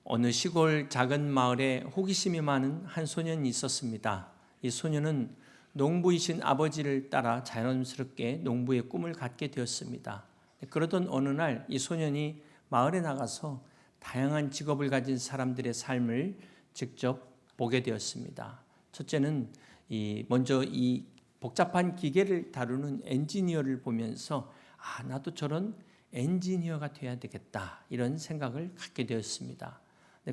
어느 시골 작은 마을에 호기심이 많은 한 소년이 있었습니다. 이 소년은 농부이신 아버지를 따라 자연스럽게 농부의 꿈을 갖게 되었습니다. 그러던 어느 날 이 소년이 마을에 나가서 다양한 직업을 가진 사람들의 삶을 직접 보게 되었습니다. 첫째는 먼저 이 복잡한 기계를 다루는 엔지니어를 보면서 나도 저런 엔지니어가 돼야 되겠다 이런 생각을 갖게 되었습니다.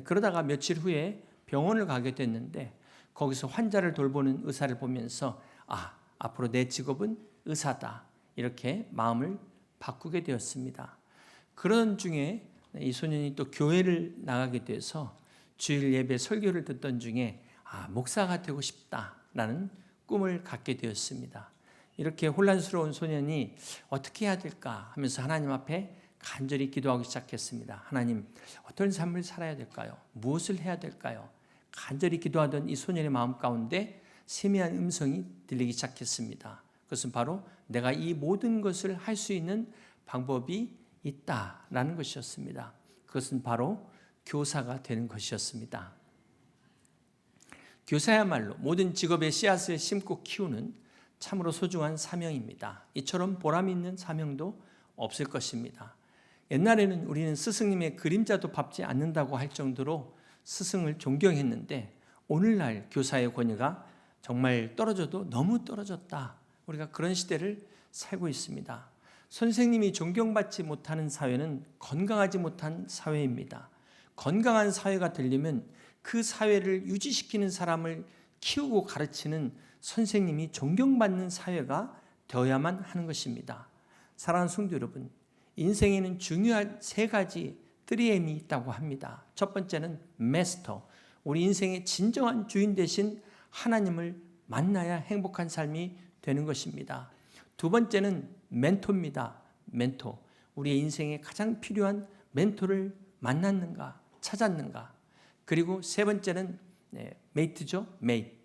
그러다가 며칠 후에 병원을 가게 됐는데 거기서 환자를 돌보는 의사를 보면서 앞으로 내 직업은 의사다 이렇게 마음을 바꾸게 되었습니다. 그런 중에 이 소년이 또 교회를 나가게 돼서 주일 예배 설교를 듣던 중에 목사가 되고 싶다라는 꿈을 갖게 되었습니다. 이렇게 혼란스러운 소년이 어떻게 해야 될까 하면서 하나님 앞에 간절히 기도하기 시작했습니다. 하나님, 어떤 삶을 살아야 될까요? 무엇을 해야 될까요? 간절히 기도하던 이 소년의 마음 가운데 세미한 음성이 들리기 시작했습니다. 그것은 바로 내가 이 모든 것을 할 수 있는 방법이 있다라는 것이었습니다. 그것은 바로 교사가 되는 것이었습니다. 교사야말로 모든 직업의 씨앗을 심고 키우는 참으로 소중한 사명입니다. 이처럼 보람 있는 사명도 없을 것입니다. 옛날에는 우리는 스승님의 그림자도 밟지 않는다고 할 정도로 스승을 존경했는데 오늘날 교사의 권위가 정말 떨어져도 너무 떨어졌다. 우리가 그런 시대를 살고 있습니다. 선생님이 존경받지 못하는 사회는 건강하지 못한 사회입니다. 건강한 사회가 되려면 그 사회를 유지시키는 사람을 키우고 가르치는 선생님이 존경받는 사회가 되어야만 하는 것입니다. 사랑하는 성도 여러분, 인생에는 중요한 세 가지 3M이 있다고 합니다. 첫 번째는 마스터, 우리 인생의 진정한 주인 되신 하나님을 만나야 행복한 삶이 되는 것입니다. 두 번째는 멘토입니다. 멘토, 우리의 인생에 가장 필요한 멘토를 만났는가, 찾았는가. 그리고 세 번째는 메이트죠. 메이트,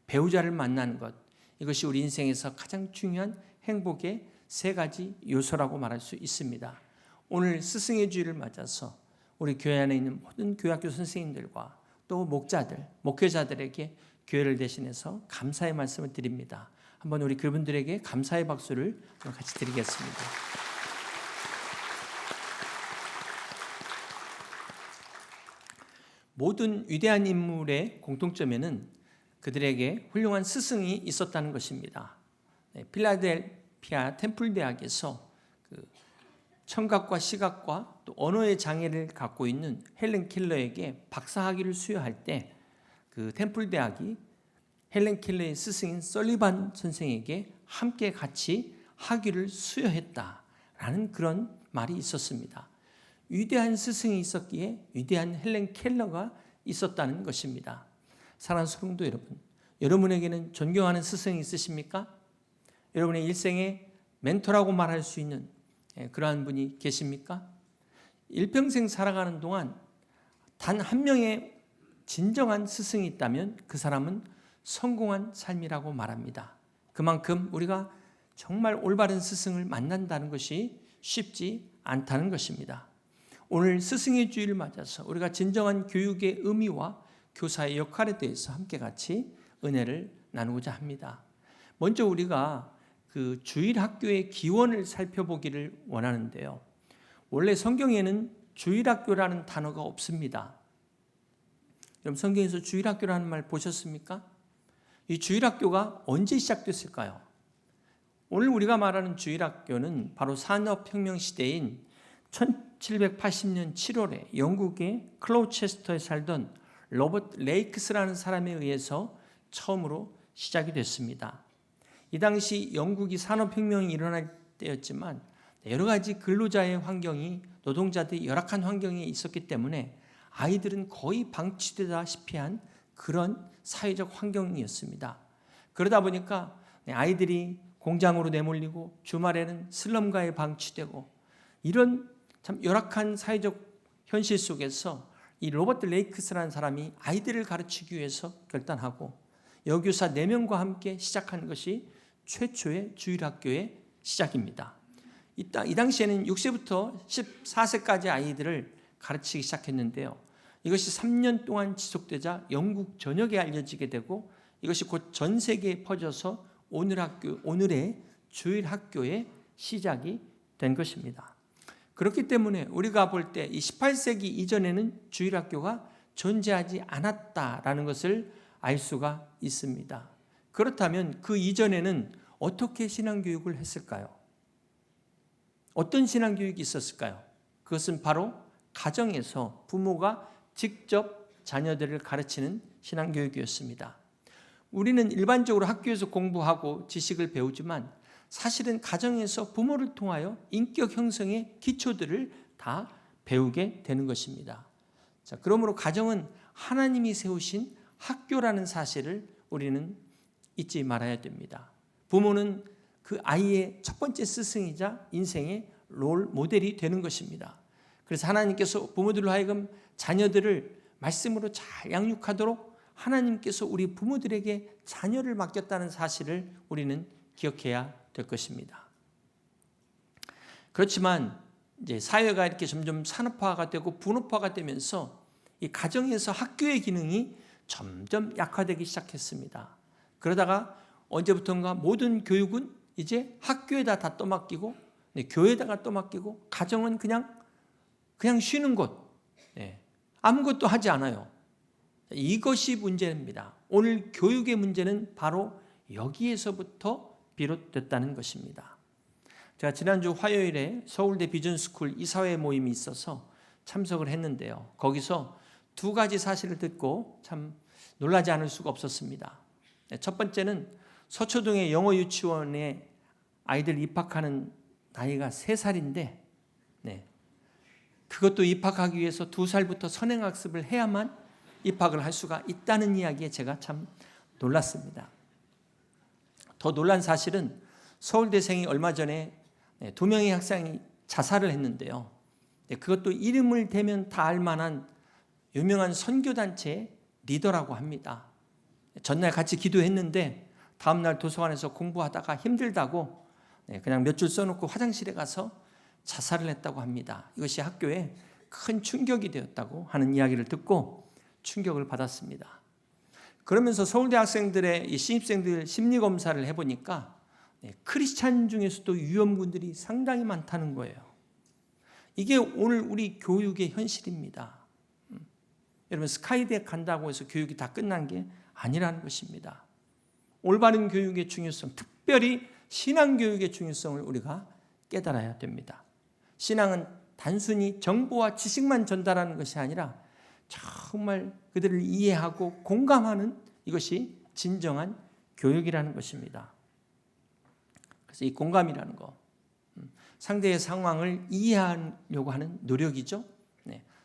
배우자를 만나는 것. 이것이 우리 인생에서 가장 중요한 행복의 세 가지 요소라고 말할 수 있습니다. 오늘 스승의 주일을 맞아서 우리 교회 안에 있는 모든 교학교 선생님들과 또 목자들, 목회자들에게 교회를 대신해서 감사의 말씀을 드립니다. 한번 우리 그분들에게 감사의 박수를 같이 드리겠습니다. 모든 위대한 인물의 공통점에는 그들에게 훌륭한 스승이 있었다는 것입니다. 필라델피아 템플대학에서 청각과 시각과 또 언어의 장애를 갖고 있는 헬렌 켈러에게 박사학위를 수여할 때 그 템플대학이 헬렌 켈러의 스승인 설리반 선생에게 함께 같이 학위를 수여했다라는 그런 말이 있었습니다. 위대한 스승이 있었기에 위대한 헬렌 켈러가 있었다는 것입니다. 사랑하는 성도 여러분, 여러분에게는 존경하는 스승이 있으십니까? 여러분의 일생의 멘토라고 말할 수 있는 그러한 분이 계십니까? 일평생 살아가는 동안 단 한 명의 진정한 스승이 있다면 그 사람은 성공한 삶이라고 말합니다. 그만큼 우리가 정말 올바른 스승을 만난다는 것이 쉽지 않다는 것입니다. 오늘 스승의 주일을 맞아서 우리가 진정한 교육의 의미와 교사의 역할에 대해서 함께 같이 은혜를 나누고자 합니다. 먼저 우리가 그 주일 학교의 기원을 살펴보기를 원하는데요. 원래 성경에는 주일 학교라는 단어가 없습니다. 여러분 성경에서 주일 학교라는 말 보셨습니까? 이 주일 학교가 언제 시작됐을까요? 오늘 우리가 말하는 주일 학교는 바로 산업혁명 시대인 1780년 7월에 영국의 클로체스터에 살던 로버트 레이크스라는 사람에 의해서 처음으로 시작이 됐습니다. 이 당시 영국이 산업혁명이 일어날 때였지만 여러 가지 근로자의 환경이 노동자들이 열악한 환경에 있었기 때문에 아이들은 거의 방치되다시피 한 그런 사회적 환경이었습니다. 그러다 보니까 아이들이 공장으로 내몰리고 주말에는 슬럼가에 방치되고 이런 참 열악한 사회적 현실 속에서 이 로버트 레이크스라는 사람이 아이들을 가르치기 위해서 결단하고 여교사 4명과 함께 시작한 것이 최초의 주일학교의 시작입니다. 이 당시에는 6세부터 14세까지 아이들을 가르치기 시작했는데요. 이것이 3년 동안 지속되자 영국 전역에 알려지게 되고 이것이 곧 전 세계에 퍼져서 오늘의 주일 학교의 시작이 된 것입니다. 그렇기 때문에 우리가 볼 때 이 18세기 이전에는 주일 학교가 존재하지 않았다라는 것을 알 수가 있습니다. 그렇다면 그 이전에는 어떻게 신앙교육을 했을까요? 어떤 신앙교육이 있었을까요? 그것은 바로 가정에서 부모가 직접 자녀들을 가르치는 신앙교육이었습니다. 우리는 일반적으로 학교에서 공부하고 지식을 배우지만 사실은 가정에서 부모를 통하여 인격 형성의 기초들을 다 배우게 되는 것입니다. 자, 그러므로 가정은 하나님이 세우신 학교라는 사실을 우리는 잊지 말아야 됩니다. 부모는 그 아이의 첫 번째 스승이자 인생의 롤 모델이 되는 것입니다. 그래서 하나님께서 부모들로 하여금 자녀들을 말씀으로 잘 양육하도록 하나님께서 우리 부모들에게 자녀를 맡겼다는 사실을 우리는 기억해야 될 것입니다. 그렇지만 이제 사회가 이렇게 점점 산업화가 되고 분업화가 되면서 이 가정에서 학교의 기능이 점점 약화되기 시작했습니다. 그러다가 언제부턴가 모든 교육은 이제 학교에다 다 떠맡기고 교회에다가 떠맡기고 가정은 그냥 쉬는 곳, 아무것도 하지 않아요. 이것이 문제입니다. 오늘 교육의 문제는 바로 여기에서부터 비롯됐다는 것입니다. 제가 지난주 화요일에 서울대 비전스쿨 이사회 모임이 있어서 참석을 했는데요. 거기서 두 가지 사실을 듣고 참 놀라지 않을 수가 없었습니다. 첫 번째는 서초동의 영어 유치원에 아이들 입학하는 나이가 3살인데 그것도 입학하기 위해서 2살부터 선행학습을 해야만 입학을 할 수가 있다는 이야기에 제가 참 놀랐습니다. 더 놀란 사실은 서울대생이 얼마 전에 2명의 학생이 자살을 했는데요. 그것도 이름을 대면 다 알만한 유명한 선교단체 리더라고 합니다. 전날 같이 기도했는데 다음날 도서관에서 공부하다가 힘들다고 그냥 몇 줄 써놓고 화장실에 가서 자살을 했다고 합니다. 이것이 학교에 큰 충격이 되었다고 하는 이야기를 듣고 충격을 받았습니다. 그러면서 서울대 학생들의 이 신입생들 심리검사를 해보니까 크리스찬 중에서도 위험군들이 상당히 많다는 거예요. 이게 오늘 우리 교육의 현실입니다. 여러분 스카이대 간다고 해서 교육이 다 끝난 게 아니라는 것입니다. 올바른 교육의 중요성, 특별히 신앙교육의 중요성을 우리가 깨달아야 됩니다. 신앙은 단순히 정보와 지식만 전달하는 것이 아니라 정말 그들을 이해하고 공감하는 이것이 진정한 교육이라는 것입니다. 그래서 이 공감이라는 거, 상대의 상황을 이해하려고 하는 노력이죠.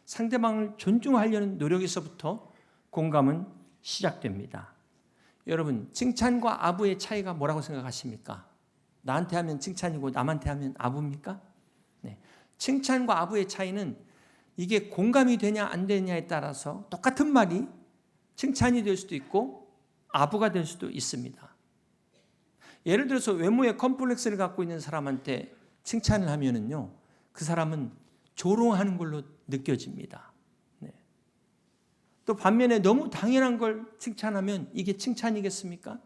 상대방을 존중하려는 노력에서부터 공감은 시작됩니다. 여러분, 칭찬과 아부의 차이가 뭐라고 생각하십니까? 나한테 하면 칭찬이고 남한테 하면 아부입니까? 칭찬과 아부의 차이는 이게 공감이 되냐 안 되냐에 따라서 똑같은 말이 칭찬이 될 수도 있고 아부가 될 수도 있습니다. 예를 들어서 외모에 컴플렉스를 갖고 있는 사람한테 칭찬을 하면은요, 그 사람은 조롱하는 걸로 느껴집니다. 또 반면에 너무 당연한 걸 칭찬하면 이게 칭찬이겠습니까?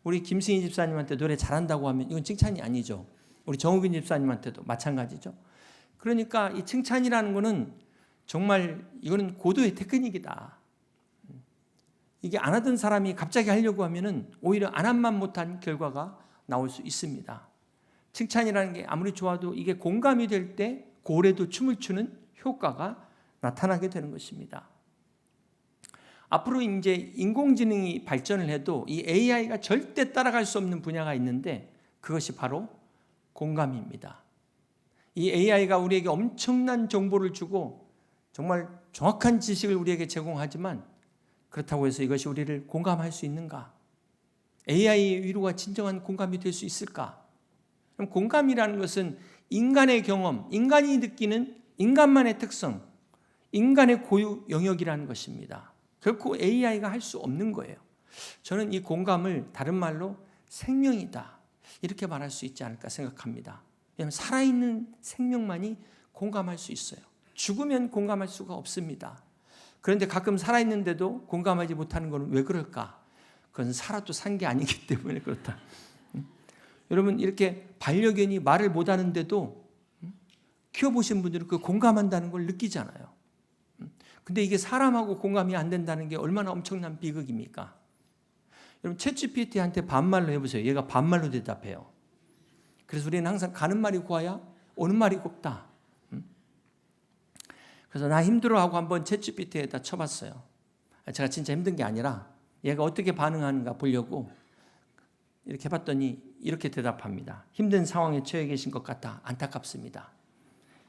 우리 김승희 집사님한테 노래 잘한다고 하면 이건 칭찬이 아니죠. 우리 정우빈 집사님한테도 마찬가지죠. 그러니까 이 칭찬이라는 거는 정말 이거는 고도의 테크닉이다. 이게 안 하던 사람이 갑자기 하려고 하면은 오히려 안 한만 못한 결과가 나올 수 있습니다. 칭찬이라는 게 아무리 좋아도 이게 공감이 될 때 고래도 춤을 추는 효과가 나타나게 되는 것입니다. 앞으로 이제 인공지능이 발전을 해도 이 AI가 절대 따라갈 수 없는 분야가 있는데 그것이 바로 공감입니다. 이 AI가 우리에게 엄청난 정보를 주고 정말 정확한 지식을 우리에게 제공하지만 그렇다고 해서 이것이 우리를 공감할 수 있는가? AI의 위로가 진정한 공감이 될 수 있을까? 그럼 공감이라는 것은 인간의 경험, 인간이 느끼는 인간만의 특성, 인간의 고유 영역이라는 것입니다. 결코 AI가 할 수 없는 거예요. 저는 이 공감을 다른 말로 생명이다 이렇게 말할 수 있지 않을까 생각합니다. 왜냐하면 살아있는 생명만이 공감할 수 있어요. 죽으면 공감할 수가 없습니다. 그런데 가끔 살아있는데도 공감하지 못하는 것은 왜 그럴까? 그건 살아도 산 게 아니기 때문에 그렇다. 여러분, 이렇게 반려견이 말을 못하는데도 키워보신 분들은 그 공감한다는 걸 느끼잖아요. 근데 이게 사람하고 공감이 안 된다는 게 얼마나 엄청난 비극입니까? 여러분, 챗GPT한테 반말로 해보세요. 얘가 반말로 대답해요. 그래서 우리는 항상 가는 말이 고와야 오는 말이 곱다. 그래서 나 힘들어하고 한번 챗GPT에다 쳐봤어요. 제가 진짜 힘든 게 아니라 얘가 어떻게 반응하는가 보려고 이렇게 해봤더니 이렇게 대답합니다. 힘든 상황에 처해 계신 것 같다. 안타깝습니다.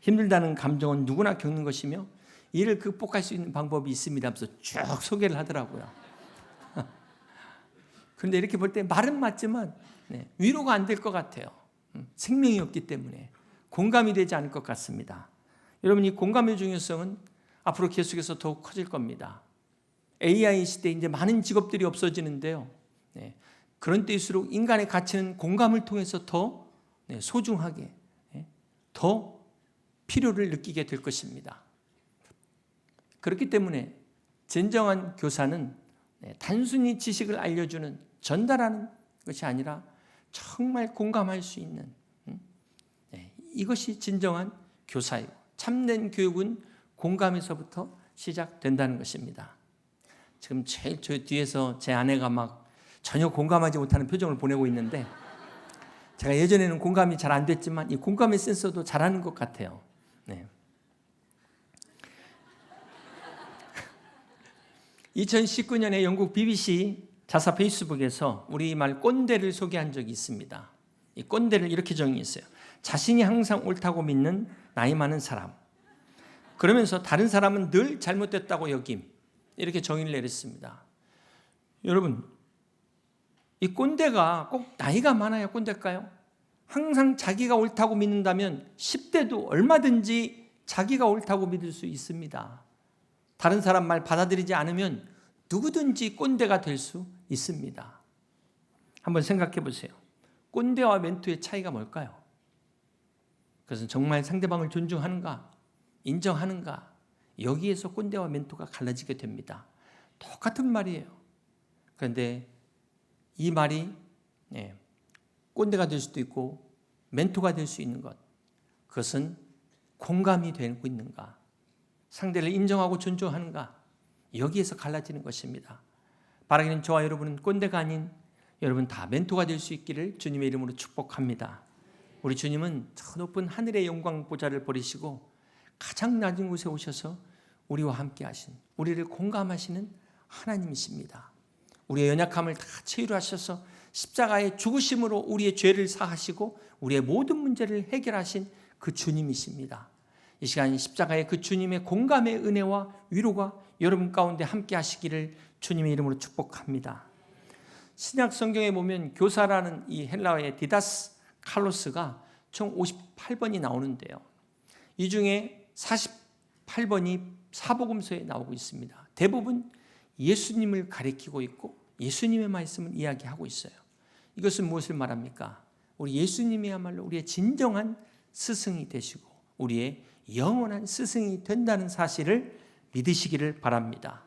힘들다는 감정은 누구나 겪는 것이며 이를 극복할 수 있는 방법이 있습니다 하면서 쭉 소개를 하더라고요. 그런데 이렇게 볼 때 말은 맞지만 위로가 안 될 것 같아요. 생명이 없기 때문에 공감이 되지 않을 것 같습니다. 여러분, 이 공감의 중요성은 앞으로 계속해서 더욱 커질 겁니다. AI 시대에 이제 많은 직업들이 없어지는데요. 그런 때일수록 인간의 가치는 공감을 통해서 더 소중하게, 더 필요를 느끼게 될 것입니다. 그렇기 때문에 진정한 교사는 단순히 지식을 알려주는, 전달하는 것이 아니라 정말 공감할 수 있는, 이것이 진정한 교사이고 참된 교육은 공감에서부터 시작된다는 것입니다. 지금 제일 저 뒤에서 제 아내가 막 전혀 공감하지 못하는 표정을 보내고 있는데, 제가 예전에는 공감이 잘 안 됐지만 이 공감의 센서도 잘하는 것 같아요. 2019년에 영국 BBC 자사 페이스북에서 우리말 꼰대를 소개한 적이 있습니다. 이 꼰대를 이렇게 정의했어요. 자신이 항상 옳다고 믿는 나이 많은 사람. 그러면서 다른 사람은 늘 잘못됐다고 여김. 이렇게 정의를 내렸습니다. 여러분, 이 꼰대가 꼭 나이가 많아야 꼰대일까요? 항상 자기가 옳다고 믿는다면 10대도 얼마든지 자기가 옳다고 믿을 수 있습니다. 다른 사람 말 받아들이지 않으면 누구든지 꼰대가 될 수 있습니다. 한번 생각해 보세요. 꼰대와 멘토의 차이가 뭘까요? 그것은 정말 상대방을 존중하는가, 인정하는가, 여기에서 꼰대와 멘토가 갈라지게 됩니다. 똑같은 말이에요. 그런데 이 말이 꼰대가 될 수도 있고 멘토가 될 수 있는 것, 그것은 공감이 되고 있는가, 상대를 인정하고 존중하는가, 여기에서 갈라지는 것입니다. 바라기는 저와 여러분은 꼰대가 아닌 여러분 다 멘토가 될 수 있기를 주님의 이름으로 축복합니다. 우리 주님은 저 높은 하늘의 영광 보좌를 버리시고 가장 낮은 곳에 오셔서 우리와 함께 하신, 우리를 공감하시는 하나님이십니다. 우리의 연약함을 다 치유하셔서 십자가의 죽으심으로 우리의 죄를 사하시고 우리의 모든 문제를 해결하신 그 주님이십니다. 이 시간 십자가의 그 주님의 공감의 은혜와 위로가 여러분 가운데 함께 하시기를 주님의 이름으로 축복합니다. 신약 성경에 보면 교사라는 이 헬라어의 디다스 칼로스가 총 58번이 나오는데요. 이 중에 48번이 사복음서에 나오고 있습니다. 대부분 예수님을 가리키고 있고 예수님의 말씀을 이야기하고 있어요. 이것은 무엇을 말합니까? 우리 예수님이야말로 우리의 진정한 스승이 되시고 우리의 영원한 스승이 된다는 사실을 믿으시기를 바랍니다.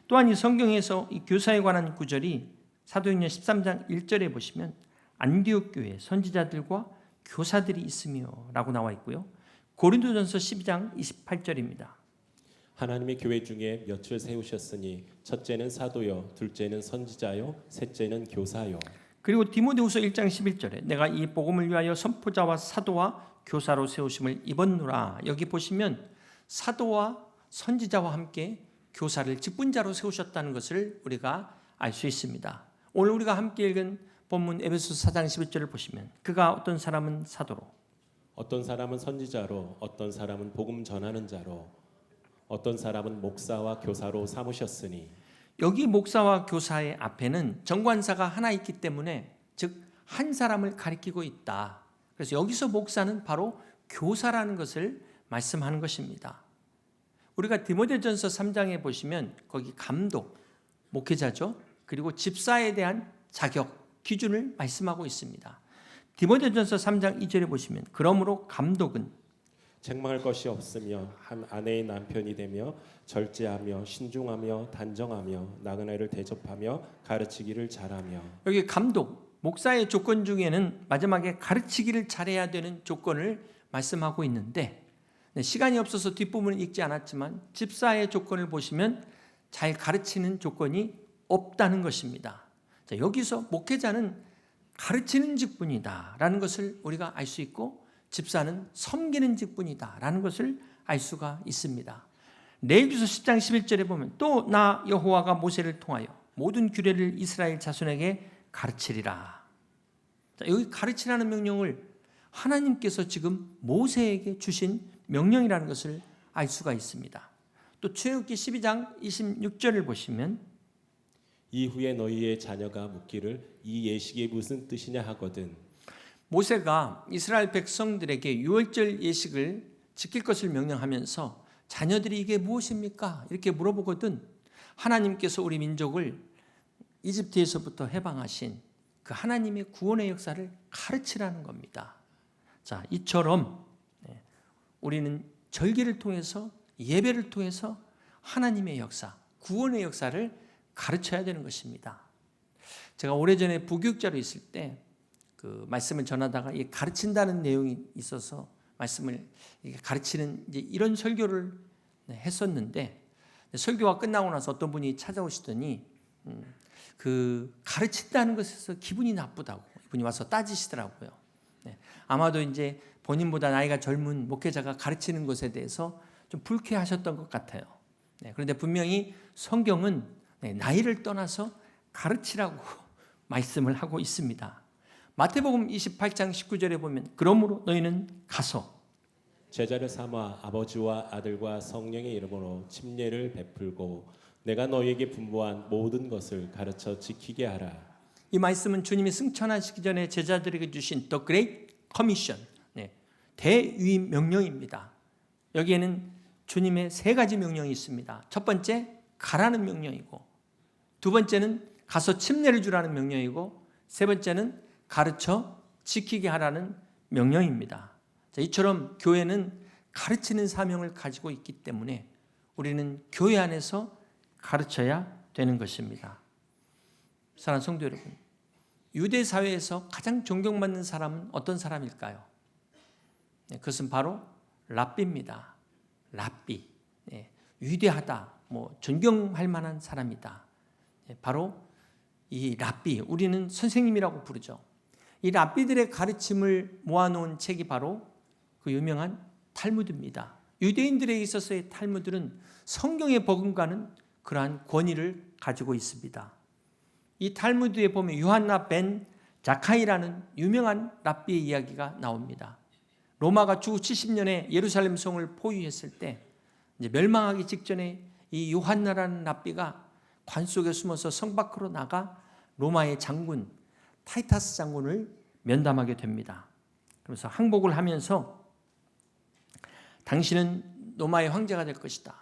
또한 이 성경에서 이 교사에 관한 구절이 사도행전 13장 1절에 보시면 안디옥 교회 선지자들과 교사들이 있으며 라고 나와 있고요. 고린도전서 12장 28절입니다. 하나님의 교회 중에 몇을 세우셨으니 첫째는 사도요, 둘째는 선지자요, 셋째는 교사요. 그리고 디모데후서 1장 11절에 내가 이 복음을 위하여 선포자와 사도와 교사로 세우심을 입었노라. 여기 보시면 사도와 선지자와 함께 교사를 직분자로 세우셨다는 것을 우리가 알 수 있습니다. 오늘 우리가 함께 읽은 본문 에베소서 4장 11절을 보시면 그가 어떤 사람은 사도로, 어떤 사람은 선지자로, 어떤 사람은 복음 전하는 자로, 어떤 사람은 목사와 교사로 삼으셨으니. 여기 목사와 교사의 앞에는 정관사가 하나 있기 때문에 즉 한 사람을 가리키고 있다. 그래서 여기서 목사는 바로 교사라는 것을 말씀하는 것입니다. 우리가 디모데전서 3장에 보시면 거기 감독, 목회자죠. 그리고 집사에 대한 자격, 기준을 말씀하고 있습니다. 디모데전서 3장 2절에 보시면 그러므로 감독은 책망할 것이 없으며 한 아내의 남편이 되며 절제하며 신중하며 단정하며 나그네를 대접하며 가르치기를 잘하며. 여기 감독, 목사의 조건 중에는 마지막에 가르치기를 잘해야 되는 조건을 말씀하고 있는데, 시간이 없어서 뒷부분을 읽지 않았지만 집사의 조건을 보시면 잘 가르치는 조건이 없다는 것입니다. 자, 여기서 목회자는 가르치는 직분이다 라는 것을 우리가 알 수 있고, 집사는 섬기는 직분이다 라는 것을 알 수가 있습니다. 레위기서 10장 11절에 보면 또 나 여호와가 모세를 통하여 모든 규례를 이스라엘 자손에게 가르치리라. 자, 여기 가르치라는 명령을 하나님께서 지금 모세에게 주신 명령이라는 것을 알 수가 있습니다. 또 출애굽기 12장 26절을 보시면 이후에 너희의 자녀가 묻기를 이 예식이 무슨 뜻이냐 하거든. 모세가 이스라엘 백성들에게 유월절 예식을 지킬 것을 명령하면서 자녀들이 이게 무엇입니까? 이렇게 물어보거든. 하나님께서 우리 민족을 이집트에서부터 해방하신 그 하나님의 구원의 역사를 가르치라는 겁니다. 자, 이처럼 우리는 절기를 통해서, 예배를 통해서 하나님의 역사, 구원의 역사를 가르쳐야 되는 것입니다. 제가 오래전에 부교육자로 있을 때 그 말씀을 전하다가 가르친다는 내용이 있어서 말씀을 가르치는 이제 이런 설교를 했었는데, 설교가 끝나고 나서 어떤 분이 찾아오시더니 그 가르친다는 것에서 기분이 나쁘다고 이분이 와서 따지시더라고요. 아마도 이제 본인보다 나이가 젊은 목회자가 가르치는 것에 대해서 좀 불쾌하셨던 것 같아요. 그런데 분명히 성경은 나이를 떠나서 가르치라고 말씀을 하고 있습니다. 마태복음 28장 19절에 보면 그러므로 너희는 가서 제자를 삼아 아버지와 아들과 성령의 이름으로 침례를 베풀고 내가 너희에게 분부한 모든 것을 가르쳐 지키게 하라. 이 말씀은 주님이 승천하시기 전에 제자들에게 주신 The Great Commission, 대위임 명령입니다. 여기에는 주님의 세 가지 명령이 있습니다. 첫 번째, 가라는 명령이고, 두 번째는 가서 침례를 주라는 명령이고, 세 번째는 가르쳐 지키게 하라는 명령입니다. 자, 이처럼 교회는 가르치는 사명을 가지고 있기 때문에 우리는 교회 안에서 가르쳐야 되는 것입니다. 사랑하는 성도 여러분, 유대 사회에서 가장 존경받는 사람은 어떤 사람일까요? 그것은 바로 랍비입니다. 랍비, 위대하다, 존경할 만한 사람이다. 바로 이 랍비, 우리는 선생님이라고 부르죠. 이 랍비들의 가르침을 모아놓은 책이 바로 그 유명한 탈무드입니다. 유대인들에게 있어서의 탈무드는 성경에 버금가는 그러한 권위를 가지고 있습니다. 이 탈무드에 보면 요한나 벤 자카이라는 유명한 랍비의 이야기가 나옵니다. 로마가 주 70년에 예루살렘 성을 포위했을 때 이제 멸망하기 직전에 이 요한나라는 랍비가 관 속에 숨어서 성 밖으로 나가 로마의 장군 타이타스 장군을 면담하게 됩니다. 그래서 항복을 하면서 당신은 로마의 황제가 될 것이다.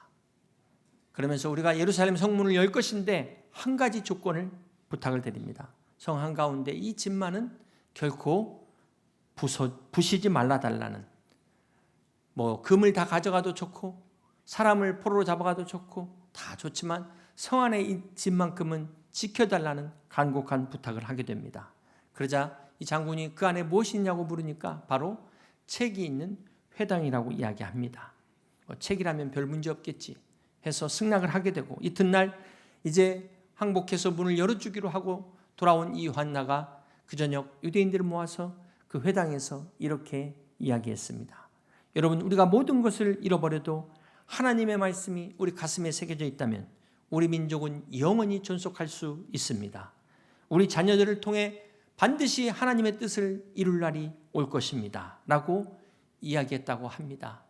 그러면서 우리가 예루살렘 성문을 열 것인데 한 가지 조건을 부탁을 드립니다. 성 한가운데 이 집만은 결코 부시지 말라달라는, 금을 다 가져가도 좋고 사람을 포로로 잡아가도 좋고 다 좋지만 성 안에 이 집만큼은 지켜달라는 간곡한 부탁을 하게 됩니다. 그러자 이 장군이 그 안에 무엇이 있냐고 물으니까 바로 책이 있는 회당이라고 이야기합니다. 책이라면 별 문제 없겠지 해서 승낙을 하게 되고, 이튿날 이제 항복해서 문을 열어주기로 하고 돌아온 이 요한나가 그 저녁 유대인들을 모아서 그 회당에서 이렇게 이야기했습니다. 여러분, 우리가 모든 것을 잃어버려도 하나님의 말씀이 우리 가슴에 새겨져 있다면 우리 민족은 영원히 존속할 수 있습니다. 우리 자녀들을 통해 반드시 하나님의 뜻을 이룰 날이 올 것입니다 라고 이야기했다고 합니다.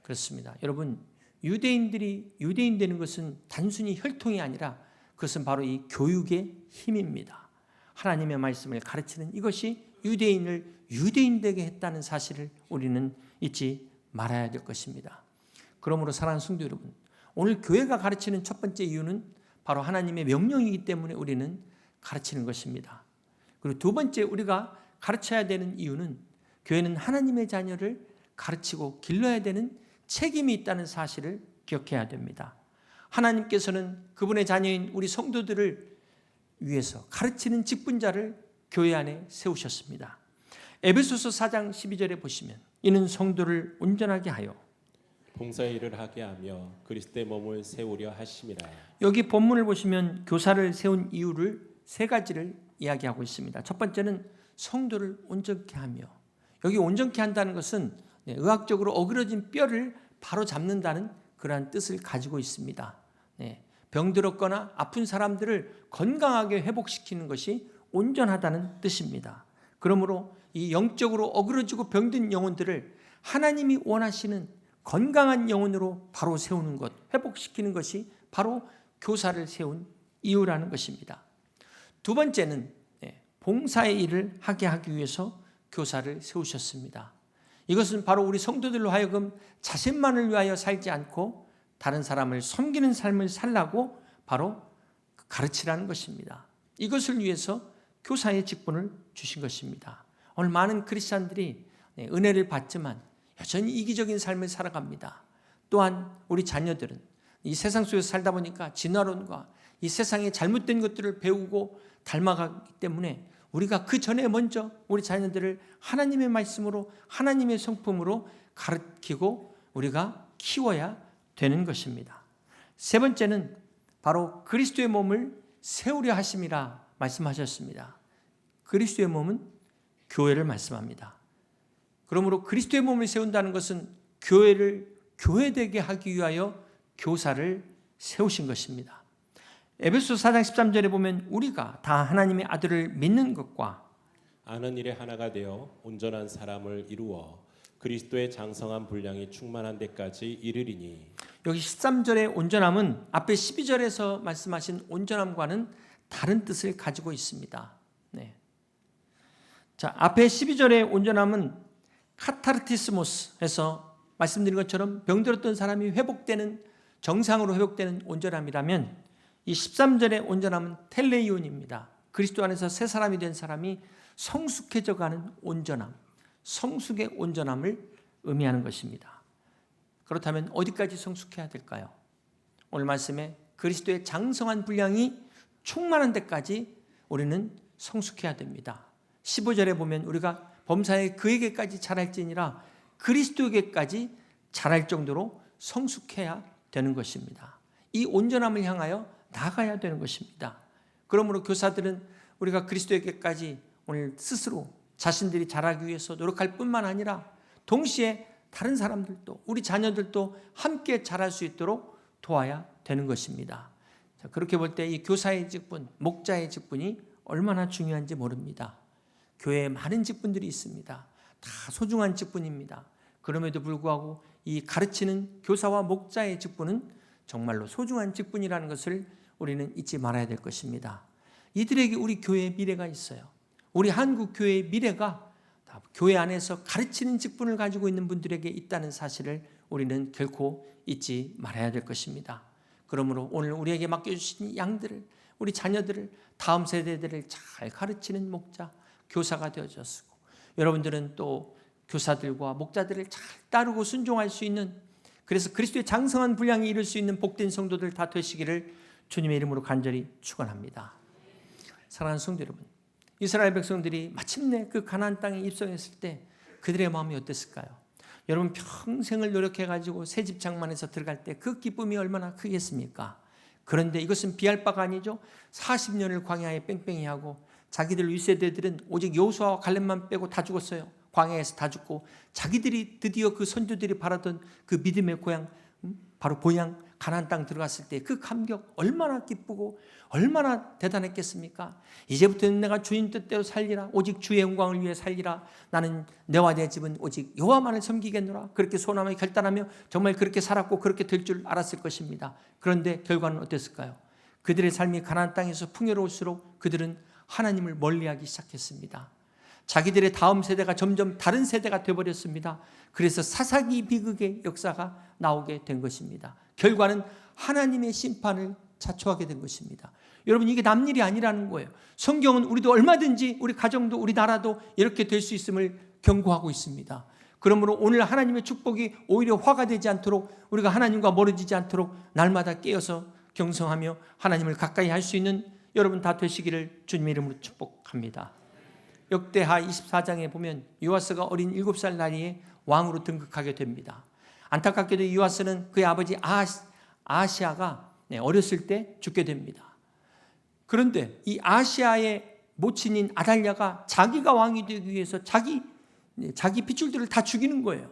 그렇습니다. 여러분, 유대인들이 유대인 되는 것은 단순히 혈통이 아니라 그것은 바로 이 교육의 힘입니다. 하나님의 말씀을 가르치는 이것이 유대인을 유대인 되게 했다는 사실을 우리는 잊지 말아야 될 것입니다. 그러므로 사랑하는 성도 여러분, 오늘 교회가 가르치는 첫 번째 이유는 바로 하나님의 명령이기 때문에 우리는 가르치는 것입니다. 그리고 두 번째 우리가 가르쳐야 되는 이유는 교회는 하나님의 자녀를 가르치고 길러야 되는 책임이 있다는 사실을 기억해야 됩니다. 하나님께서는 그분의 자녀인 우리 성도들을 위해서 가르치는 직분자를 교회 안에 세우셨습니다. 에베소서 4장 12절에 보시면 이는 성도를 온전하게 하여 봉사의 일을 하게 하며 그리스도의 몸을 세우려 하심이라. 여기 본문을 보시면 교사를 세운 이유를 세 가지를 이야기하고 있습니다. 첫 번째는 성도를 온전케 하며, 여기 온전케 한다는 것은 의학적으로 어그러진 뼈를 바로 잡는다는 그러한 뜻을 가지고 있습니다. 병들었거나 아픈 사람들을 건강하게 회복시키는 것이 온전하다는 뜻입니다. 그러므로 이 영적으로 어그러지고 병든 영혼들을 하나님이 원하시는 건강한 영혼으로 바로 세우는 것, 회복시키는 것이 바로 교사를 세운 이유라는 것입니다. 두 번째는 봉사의 일을 하게 하기 위해서 교사를 세우셨습니다. 이것은 바로 우리 성도들로 하여금 자신만을 위하여 살지 않고 다른 사람을 섬기는 삶을 살라고 바로 가르치라는 것입니다. 이것을 위해서 교사의 직분을 주신 것입니다. 오늘 많은 크리스찬들이 은혜를 받지만 여전히 이기적인 삶을 살아갑니다. 또한 우리 자녀들은 이 세상 속에서 살다 보니까 진화론과 이 세상의 잘못된 것들을 배우고 닮아가기 때문에 우리가 그 전에 먼저 우리 자녀들을 하나님의 말씀으로, 하나님의 성품으로 가르치고 우리가 키워야 되는 것입니다. 세 번째는 바로 그리스도의 몸을 세우려 하심이라 말씀하셨습니다. 그리스도의 몸은 교회를 말씀합니다. 그러므로 그리스도의 몸을 세운다는 것은 교회를 교회되게 하기 위하여 교사를 세우신 것입니다. 에베소서 4장 13절에 보면 우리가 다 하나님의 아들을 믿는 것과 아는 일에 하나가 되어 온전한 사람을 이루어 그리스도의 장성한 분량이 충만한 데까지 이르리니. 여기 13절의 온전함은 앞에 12절에서 말씀하신 온전함과는 다른 뜻을 가지고 있습니다. 자, 앞에 12절의 온전함은 카타르티스모스에서 말씀드린 것처럼 병들었던 사람이 회복되는, 정상으로 회복되는 온전함이라면 이 13절의 온전함은 텔레이온입니다. 그리스도 안에서 새 사람이 된 사람이 성숙해져 가는 온전함, 성숙의 온전함을 의미하는 것입니다. 그렇다면 어디까지 성숙해야 될까요? 오늘 말씀에 그리스도의 장성한 분량이 충만한 데까지 우리는 성숙해야 됩니다. 15절에 보면 우리가 범사에 그에게까지 자랄지니라, 그리스도에게까지 자랄 정도로 성숙해야 되는 것입니다. 이 온전함을 향하여 나가야 되는 것입니다. 그러므로 교사들은 우리가 그리스도에게까지 오늘 스스로 자신들이 자라기 위해서 노력할 뿐만 아니라 동시에 다른 사람들도, 우리 자녀들도 함께 자랄 수 있도록 도와야 되는 것입니다. 자, 그렇게 볼 때 이 교사의 직분, 목자의 직분이 얼마나 중요한지 모릅니다. 교회에 많은 직분들이 있습니다. 다 소중한 직분입니다. 그럼에도 불구하고 이 가르치는 교사와 목자의 직분은 정말로 소중한 직분이라는 것을 우리는 잊지 말아야 될 것입니다. 이들에게 우리 교회의 미래가 있어요. 우리 한국 교회의 미래가 다 교회 안에서 가르치는 직분을 가지고 있는 분들에게 있다는 사실을 우리는 결코 잊지 말아야 될 것입니다. 그러므로 오늘 우리에게 맡겨주신 양들을, 우리 자녀들을, 다음 세대들을 잘 가르치는 목자, 교사가 되어졌고, 여러분들은 또 교사들과 목자들을 잘 따르고 순종할 수 있는, 그래서 그리스도의 장성한 분량에 이를 수 있는 복된 성도들 다 되시기를 주님의 이름으로 간절히 축원합니다. 사랑하는 성도 여러분, 이스라엘 백성들이 마침내 그 가나안 땅에 입성했을 때 그들의 마음이 어땠을까요? 여러분 평생을 노력해가지고 새 집 장만해서 들어갈 때 그 기쁨이 얼마나 크겠습니까? 그런데 이것은 비할 바가 아니죠. 40년을 광야에 뺑뺑이 하고 자기들 윗세대들은 오직 여호수아와 갈렙만 빼고 다 죽었어요. 광야에서 다 죽고 자기들이 드디어 그 선조들이 바라던 그 믿음의 고향, 바로 본향 가나안 땅 들어갔을 때 그 감격 얼마나 기쁘고 얼마나 대단했겠습니까? 이제부터는 내가 주님 뜻대로 살리라, 오직 주의 영광을 위해 살리라, 나는 내와 내 집은 오직 여호와만을 섬기겠노라, 그렇게 소원하며 결단하며 정말 그렇게 살았고 그렇게 될 줄 알았을 것입니다. 그런데 결과는 어땠을까요? 그들의 삶이 가나안 땅에서 풍요로울수록 그들은 하나님을 멀리하기 시작했습니다. 자기들의 다음 세대가 점점 다른 세대가 되어버렸습니다. 그래서 사사기 비극의 역사가 나오게 된 것입니다. 결과는 하나님의 심판을 자초하게 된 것입니다. 여러분, 이게 남일이 아니라는 거예요. 성경은 우리도 얼마든지 우리 가정도 우리 나라도 이렇게 될 수 있음을 경고하고 있습니다. 그러므로 오늘 하나님의 축복이 오히려 화가 되지 않도록, 우리가 하나님과 멀어지지 않도록 날마다 깨어서 경성하며 하나님을 가까이 할 수 있는 여러분 다 되시기를 주님의 이름으로 축복합니다. 역대하 24장에 보면 요아스가 어린 7살 나이에 왕으로 등극하게 됩니다. 안타깝게도 요아스는 그의 아버지 아하시아가 어렸을 때 죽게 됩니다. 그런데 이 아하시아의 모친인 아달랴가 자기가 왕이 되기 위해서 자기 핏줄들을 다 죽이는 거예요.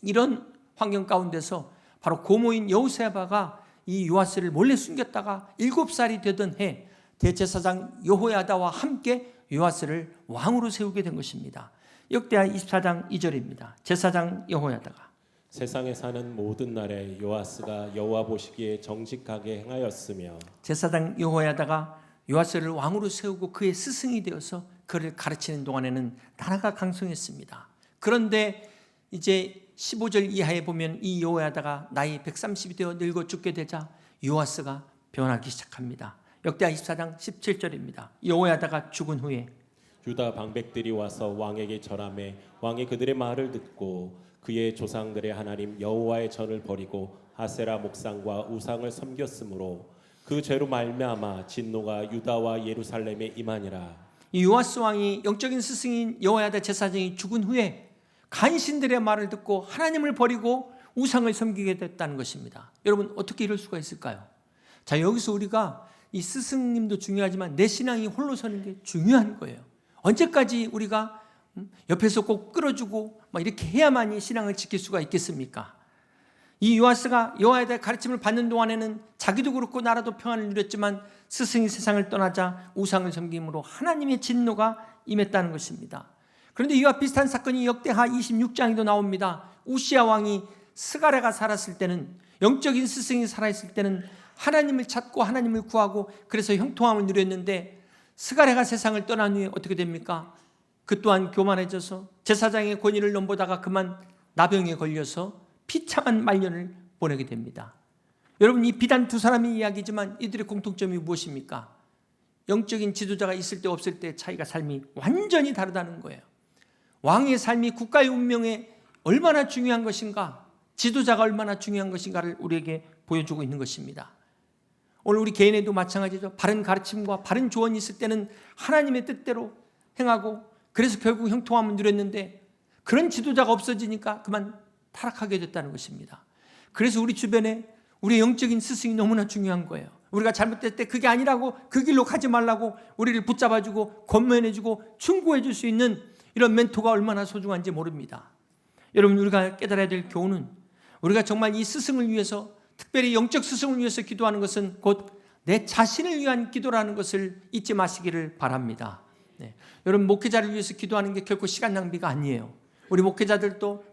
이런 환경 가운데서 바로 고모인 여호세바가 이 요아스를 몰래 숨겼다가 7살이 되던 해 대제사장 여호야다와 함께 요아스를 왕으로 세우게 된 것입니다. 역대하 24장 2절입니다. 제사장 여호야다가 세상에 사는 모든 날에 요아스가 여호와 보시기에 정직하게 행하였으며 제사장 여호야다가 요아스를 왕으로 세우고 그의 스승이 되어서 그를 가르치는 동안에는 나라가 강성했습니다. 그런데 이제 15절 이하에 보면 이 여호야다가 나이 130이 되어 늙어 죽게 되자 요아스가 변하기 시작합니다. 역대하 24장 17절입니다. 여호야다가 죽은 후에 유다 방백들이 와서 왕에게 절하매 왕이 그들의 말을 듣고 그의 조상들의 하나님 여호와의 전을 버리고 아세라 목상과 우상을 섬겼으므로 그 죄로 말미암아 진노가 유다와 예루살렘에 임하니라. 이 요아스 왕이 영적인 스승인 여호야다 제사장이 죽은 후에 간신들의 말을 듣고 하나님을 버리고 우상을 섬기게 됐다는 것입니다. 여러분 어떻게 이럴 수가 있을까요? 자, 여기서 우리가 이 스승님도 중요하지만 내 신앙이 홀로 서는 게 중요한 거예요. 언제까지 우리가 옆에서 꼭 끌어주고 이렇게 해야만이 신앙을 지킬 수가 있겠습니까? 이 요아스가 여호와의 가르침을 받는 동안에는 자기도 그렇고 나라도 평안을 누렸지만 스승이 세상을 떠나자 우상을 섬김으로 하나님의 진노가 임했다는 것입니다. 그런데 이와 비슷한 사건이 역대하 26장에도 나옵니다. 우시야 왕이 스가랴가 살았을 때는, 영적인 스승이 살아있을 때는 하나님을 찾고 하나님을 구하고 그래서 형통함을 누렸는데 스가랴가 세상을 떠난 후에 어떻게 됩니까? 그 또한 교만해져서 제사장의 권위를 넘보다가 그만 나병에 걸려서 비참한 말년을 보내게 됩니다. 여러분, 이 비단 두 사람의 이야기지만 이들의 공통점이 무엇입니까? 영적인 지도자가 있을 때 없을 때 차이가 삶이 완전히 다르다는 거예요. 왕의 삶이 국가의 운명에 얼마나 중요한 것인가, 지도자가 얼마나 중요한 것인가를 우리에게 보여주고 있는 것입니다. 오늘 우리 개인에도 마찬가지죠. 바른 가르침과 바른 조언이 있을 때는 하나님의 뜻대로 행하고 그래서 결국 형통함을 누렸는데 그런 지도자가 없어지니까 그만 타락하게 됐다는 것입니다. 그래서 우리 주변에 우리의 영적인 스승이 너무나 중요한 거예요. 우리가 잘못될 때 그게 아니라고, 그 길로 가지 말라고 우리를 붙잡아주고 권면해주고 충고해줄 수 있는 이런 멘토가 얼마나 소중한지 모릅니다. 여러분, 우리가 깨달아야 될 교훈은 우리가 정말 이 스승을 위해서, 특별히 영적 스승을 위해서 기도하는 것은 곧 내 자신을 위한 기도라는 것을 잊지 마시기를 바랍니다. 여러분, 목회자를 위해서 기도하는 게 결코 시간 낭비가 아니에요. 우리 목자들도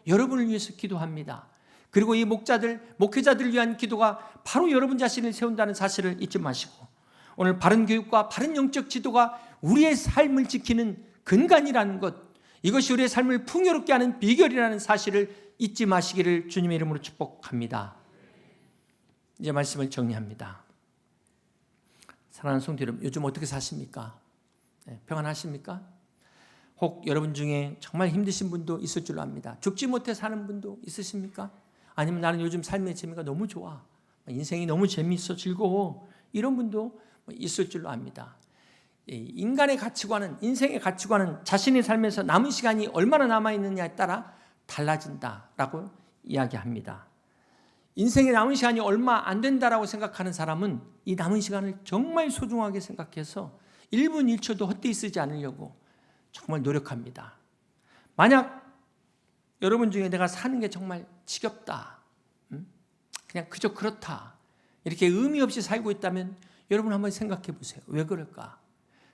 여러분을 위해서 기도합니다. 그리고 이 목회자들을 위한 기도가 바로 여러분 자신을 세운다는 사실을 잊지 마시고, 오늘 바른 교육과 바른 영적 지도가 우리의 삶을 지키는 근간이라는 것, 이것이 우리의 삶을 풍요롭게 하는 비결이라는 사실을 잊지 마시기를 주님의 이름으로 축복합니다. 이제 말씀을 정리합니다. 사랑하는 성도 여러분, 요즘 어떻게 사십니까? 평안하십니까? 혹 여러분 중에 정말 힘드신 분도 있을 줄로 압니다. 죽지 못해 사는 분도 있으십니까? 아니면 나는 요즘 삶의 재미가 너무 좋아, 인생이 너무 재미있어, 즐거워, 이런 분도 있을 줄로 압니다. 인간의 가치관은, 인생의 가치관은 자신의 삶에서 남은 시간이 얼마나 남아있느냐에 따라 달라진다라고 이야기합니다. 인생의 남은 시간이 얼마 안 된다라고 생각하는 사람은 이 남은 시간을 정말 소중하게 생각해서 1분 1초도 헛되이 쓰지 않으려고 정말 노력합니다. 만약 여러분 중에 내가 사는 게 정말 지겹다, 그냥 그저 그렇다, 이렇게 의미 없이 살고 있다면 여러분 한번 생각해 보세요. 왜 그럴까?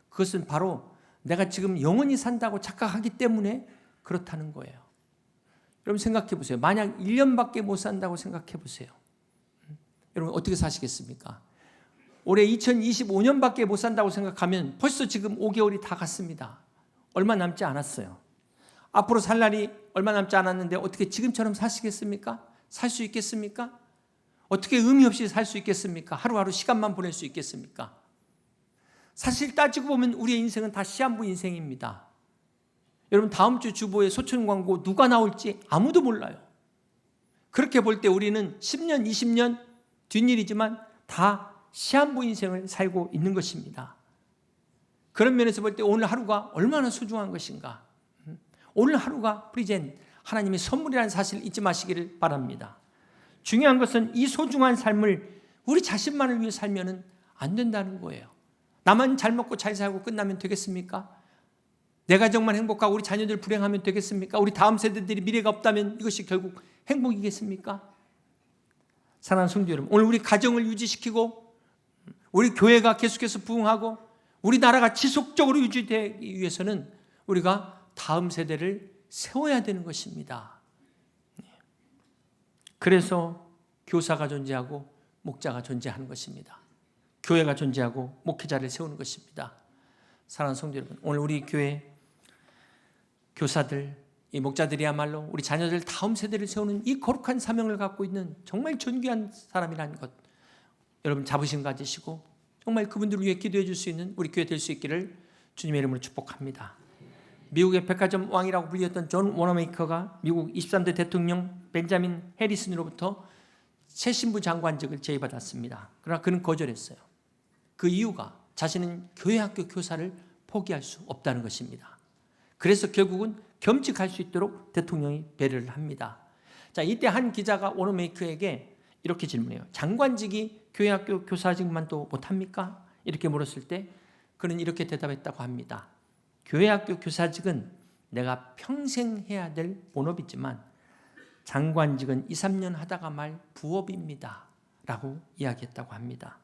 그것은 바로 내가 지금 영원히 산다고 착각하기 때문에 그렇다는 거예요. 여러분 생각해 보세요. 만약 1년밖에 못 산다고 생각해 보세요. 여러분 어떻게 사시겠습니까? 올해 2025년밖에 못 산다고 생각하면 벌써 지금 5개월이 다 갔습니다. 얼마 남지 않았어요. 앞으로 살 날이 얼마 남지 않았는데 어떻게 지금처럼 사시겠습니까? 살 수 있겠습니까? 어떻게 의미 없이 살 수 있겠습니까? 하루하루 시간만 보낼 수 있겠습니까? 사실 따지고 보면 우리의 인생은 다 시한부 인생입니다. 여러분 다음 주 주보에 소천 광고 누가 나올지 아무도 몰라요. 그렇게 볼 때 우리는 10년, 20년 뒷일이지만 다 시한부 인생을 살고 있는 것입니다. 그런 면에서 볼 때 오늘 하루가 얼마나 소중한 것인가. 오늘 하루가 프리젠 하나님의 선물이라는 사실을 잊지 마시기를 바랍니다. 중요한 것은 이 소중한 삶을 우리 자신만을 위해 살면 안 된다는 거예요. 나만 잘 먹고 잘 살고 끝나면 되겠습니까? 내 가정만 행복하고 우리 자녀들 불행하면 되겠습니까? 우리 다음 세대들이 미래가 없다면 이것이 결국 행복이겠습니까? 사랑하는 성도 여러분, 오늘 우리 가정을 유지시키고 우리 교회가 계속해서 부흥하고 우리나라가 지속적으로 유지되기 위해서는 우리가 다음 세대를 세워야 되는 것입니다. 그래서 교사가 존재하고 목자가 존재하는 것입니다. 교회가 존재하고 목회자를 세우는 것입니다. 사랑하는 성도 여러분, 오늘 우리 교회 교사들, 이 목자들이야말로 우리 자녀들 다음 세대를 세우는 이 거룩한 사명을 갖고 있는 정말 존귀한 사람이라는 것 여러분 자부심 가지시고 정말 그분들을 위해 기도해 줄 수 있는 우리 교회 될 수 있기를 주님의 이름으로 축복합니다. 미국의 백화점 왕이라고 불렸던 존 워너메이커가 미국 23대 대통령 벤자민 해리슨으로부터 새 신부 장관직을 제의받았습니다. 그러나 그는 거절했어요. 그 이유가 자신은 교회 학교 교사를 포기할 수 없다는 것입니다. 그래서 결국은 겸직할 수 있도록 대통령이 배려를 합니다. 자, 이때 한 기자가 워너메이커에게 이렇게 질문해요. 장관직이 교회 학교 교사직만도 못합니까? 이렇게 물었을 때 그는 이렇게 대답했다고 합니다. 교회 학교 교사직은 내가 평생 해야 될 본업이지만 장관직은 2, 3년 하다가 말 부업입니다. 라고 이야기했다고 합니다.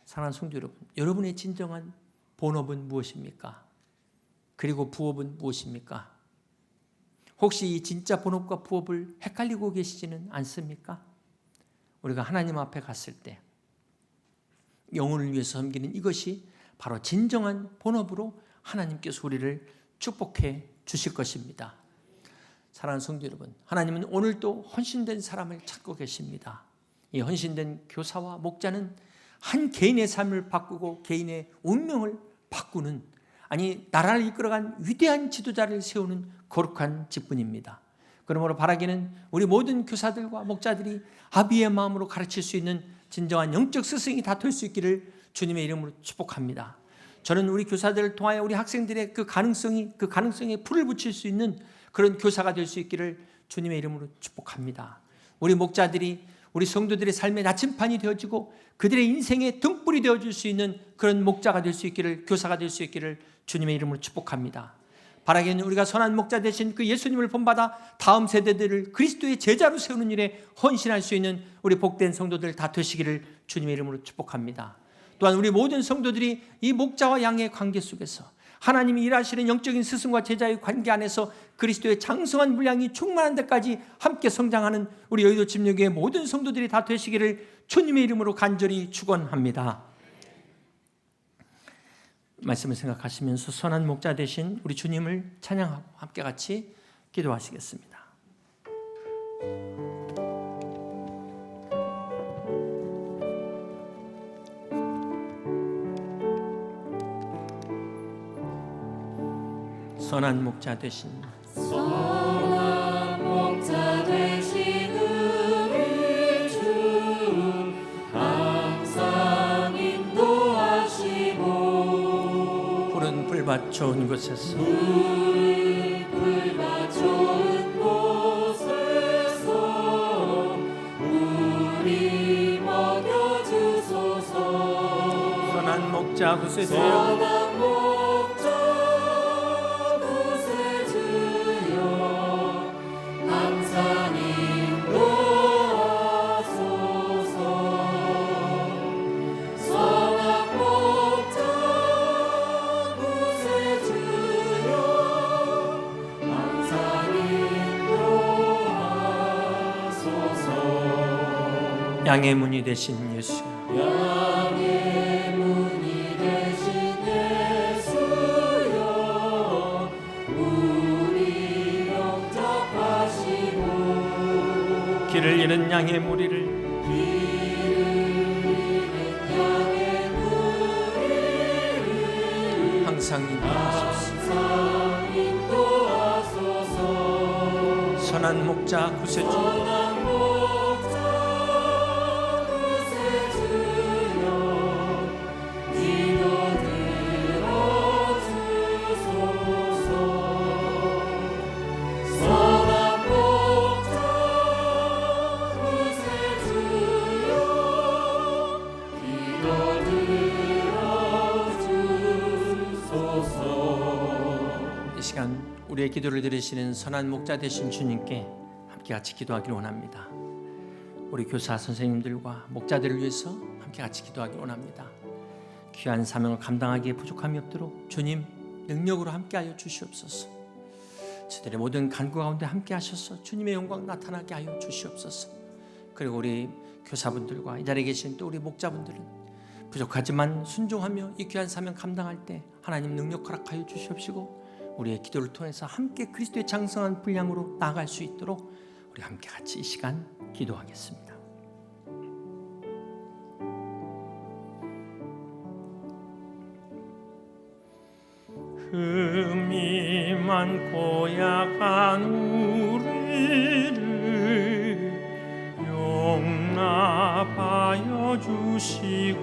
사랑하는 성도 여러분, 여러분의 진정한 본업은 무엇입니까? 그리고 부업은 무엇입니까? 혹시 이 진짜 본업과 부업을 헷갈리고 계시지는 않습니까? 우리가 하나님 앞에 갔을 때 영혼을 위해서 섬기는 이것이 바로 진정한 본업으로 하나님께서 우리를 축복해 주실 것입니다. 사랑하는 성도 여러분, 하나님은 오늘도 헌신된 사람을 찾고 계십니다. 이 헌신된 교사와 목자는 한 개인의 삶을 바꾸고 개인의 운명을 바꾸는, 아니 나라를 이끌어간 위대한 지도자를 세우는 거룩한 직분입니다. 그러므로 바라기는 우리 모든 교사들과 목자들이 아비의 마음으로 가르칠 수 있는 진정한 영적 스승이 다 될 수 있기를 주님의 이름으로 축복합니다. 저는 우리 교사들을 통하여 우리 학생들의 그 가능성에 풀을 붙일 수 있는 그런 교사가 될 수 있기를 주님의 이름으로 축복합니다. 우리 목자들이 우리 성도들의 삶의 나침판이 되어지고 그들의 인생의 등불이 되어줄 수 있는 그런 목자가 될 수 있기를, 교사가 될 수 있기를 주님의 이름으로 축복합니다. 바라기는 우리가 선한 목자 되신 그 예수님을 본받아 다음 세대들을 그리스도의 제자로 세우는 일에 헌신할 수 있는 우리 복된 성도들 다 되시기를 주님의 이름으로 축복합니다. 또한 우리 모든 성도들이 이 목자와 양의 관계 속에서 하나님이 일하시는 영적인 스승과 제자의 관계 안에서 그리스도의 장성한 분량이 충만한 데까지 함께 성장하는 우리 여의도 집례교회 모든 성도들이 다 되시기를 주님의 이름으로 간절히 축원합니다. 말씀을 생각하시면서 선한 목자 되신 우리 주님을 찬양하고 함께 같이 기도하시겠습니다. 선한 목자 되신 우리 주 항상 인도하시고 푸른 풀밭 좋은 곳에서 우리 먹여주소서. 선한 목자 구세주여 양의 문이 되신 예수, 양의 문이 되신 예수여, 우리 영접하시고 길을 잃은 양의 무리를 항상 인도하소서. 인도하소서. 선한 목자 구세주 선한 목자 구세주여 기도 들어주소서. 선한 목자 구세주여 기도 들어주소서. 이 시간 우리의 기도를 들으시는 선한 목자 되신 주님께 함께 같이 기도하기를 원합니다. 우리 교사 선생님들과 목자들을 위해서 함께 같이 기도하기를 원합니다. 귀한 사명을 감당하기에 부족함이 없도록 주님 능력으로 함께하여 주시옵소서. 저들의 모든 간구 가운데 함께 하셔서 주님의 영광 나타나게 하여 주시옵소서. 그리고 우리 교사분들과 이 자리에 계신 또 우리 목자분들은 부족하지만 순종하며 이 귀한 사명 감당할 때 하나님 능력 허락하여 주시옵시고 우리의 기도를 통해서 함께 그리스도의 장성한 분량으로 나아갈 수 있도록 우리 함께 같이 이 시간 기도하겠습니다. 흠이 많고 약한 우리를 용납하여 주시고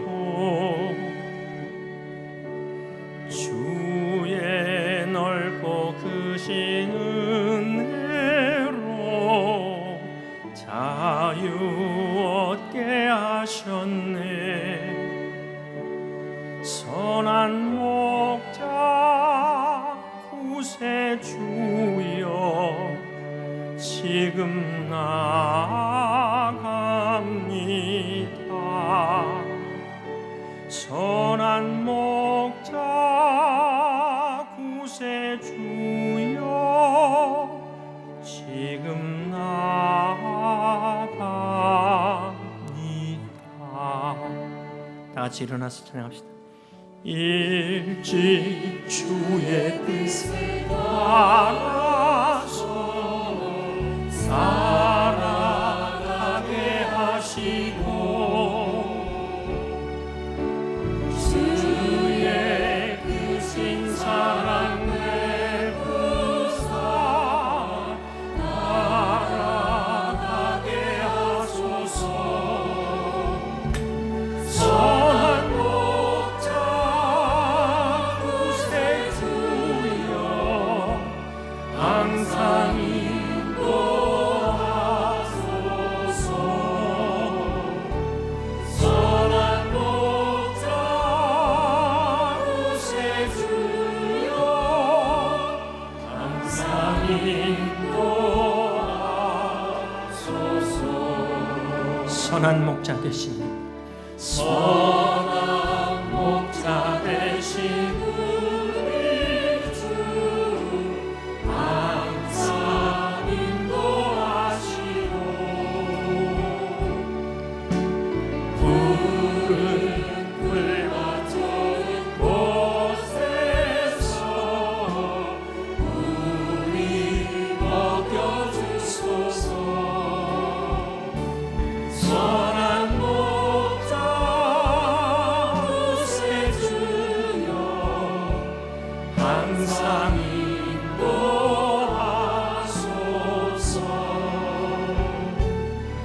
주의 넓고 크신 은혜로 자유 얻게 하셨네. 선한 목자 구세주여 지금 나아갑니다. 선한 목자 구세주여 지금 나아갑니다. 다 같이 일어나서 찬양합시다. 일찍 주의 뜻에 따라서 살아가게 하시고 주의 크신 사랑 내부사 나아가게 하소서. 선한 목자 구세주여 항상 인도하소서. 선한 목자 구세주여 항상 인도하소서. 선한 목자 되신 선한 목자 되신 우리 주 항상 인도하시고 푸른 풀과 젖은 곳에서 우리 먹여주소서. 선한 목자 구세주여 항상 인도하소서.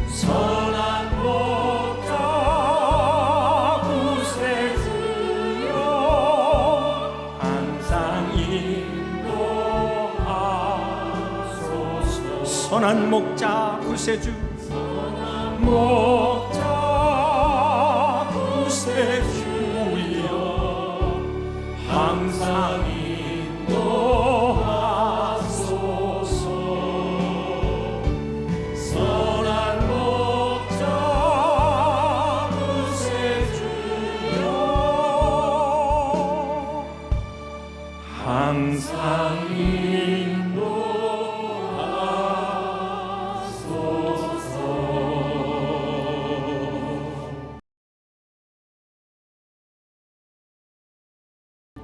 선한 목자 구세주여 항상 인도하소서. 선한 목자 구세주 목자 구세주여 항상